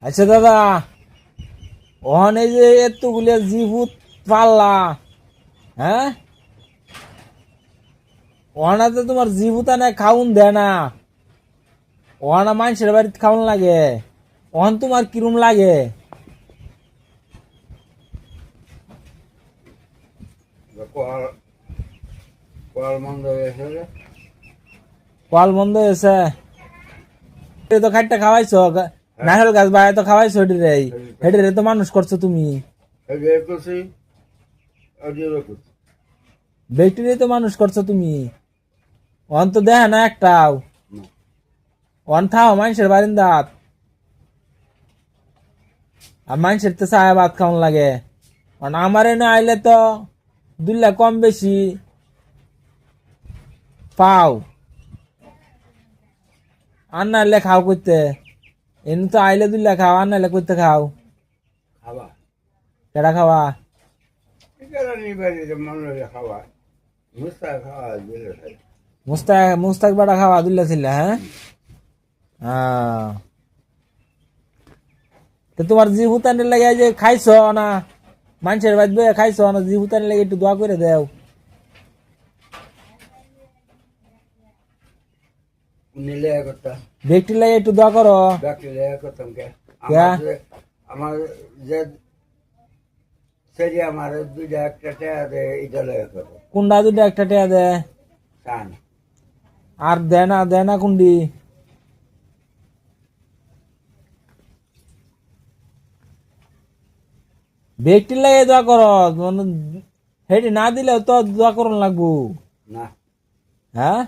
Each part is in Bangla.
আচ্ছা দাদা, ওখানে যে এতগুলো জীবুত পাল্লা, হ্যাঁ, ওখানে তো তোমার জীবুত আনে খাউন দেয় না, ওখানে মানুষের বাড়িতে খাউন লাগে, ওখান তোমার কিরম লাগে? কল কল বন্ধ হয়েছে রে। কল বন্ধ হয়েছে? এ তো খাইটা খাওয়াইছো, নারকেল গাছ বাইরে তো খাওয়াইছো, হেডিরে হেডিরে তো মানুষ করছো তুমি, এই যে করছি অডিও করছি। ব্যক্তিরে তো মানুষ করছো তুমি, অন তো দেখ না একটাও, না, অন থাও মানুষের বারিন্দাত, আর মানুষের তো চায় ভাত খাওয়ান লাগে, কারণ আমার এনে আইলে তো দুল্লা কম বেশি পাও, আর নাইলে খাও করতে, এনে তো আইলে দুল্লা খাও, আর নাইলে করতে খাও, খাওয়া কেডা খাওয়া? এগুলো নিবারিত মানুষের খাওয়া, মুস্তা খাওয়া দিলে খাই। মুস্তাক বাড়া খাওয়া দুল্লা ছিল, হ্যাঁ। তো তোমার জীবুতানের লাগে যে খাইছ না, মানুষের বাদ বইয়া খাইছ না, জীবুতানের লাগে একটু দোয়া করে দেও। নিলে একটা ব্যক্তির লাগে একটু দোয়া করো। ব্যক্তি লেগে করতাম কে ক্যা? আমার যে সেটি আমার দুইটা একটা টেয়া দেয় এটা লেগে করো কুন্ডা দুটো একটা টেয়া দে, চান আর দেনা কুন্ডি। ব্যক্তির লাগে দোয়া করো, মানে হেটি না দিলেও তো দোয়া করুন লাগবো, না হ্যাঁ।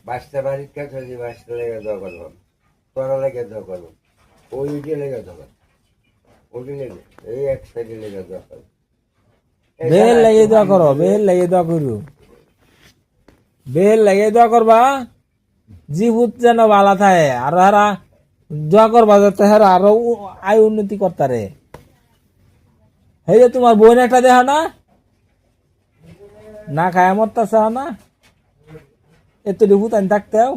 বাঁচতে বাড়ির কাছে যদি বাঁচতে লেগে দেওয়া করবো তোরা লেগে দেওয়া করবো ওইটি লেগে দেওয়া ওটি লেগে এই এক সাইডে লেগে দেওয়া করবো বেল লাগিয়ে দোয়া করো, বেল লাগিয়ে দোয়া করু, বেল লাগিয়ে দোয়া করবা, জীবুত যেন ভালা থাকে, আর হারা দোয়া করবা যাতে হারা আরো আয় উন্নতি করতারে। এই যে তোমার বোন একটা দেহ না, না খায় মরতাছে না, এত ভূত আনি থাকতেও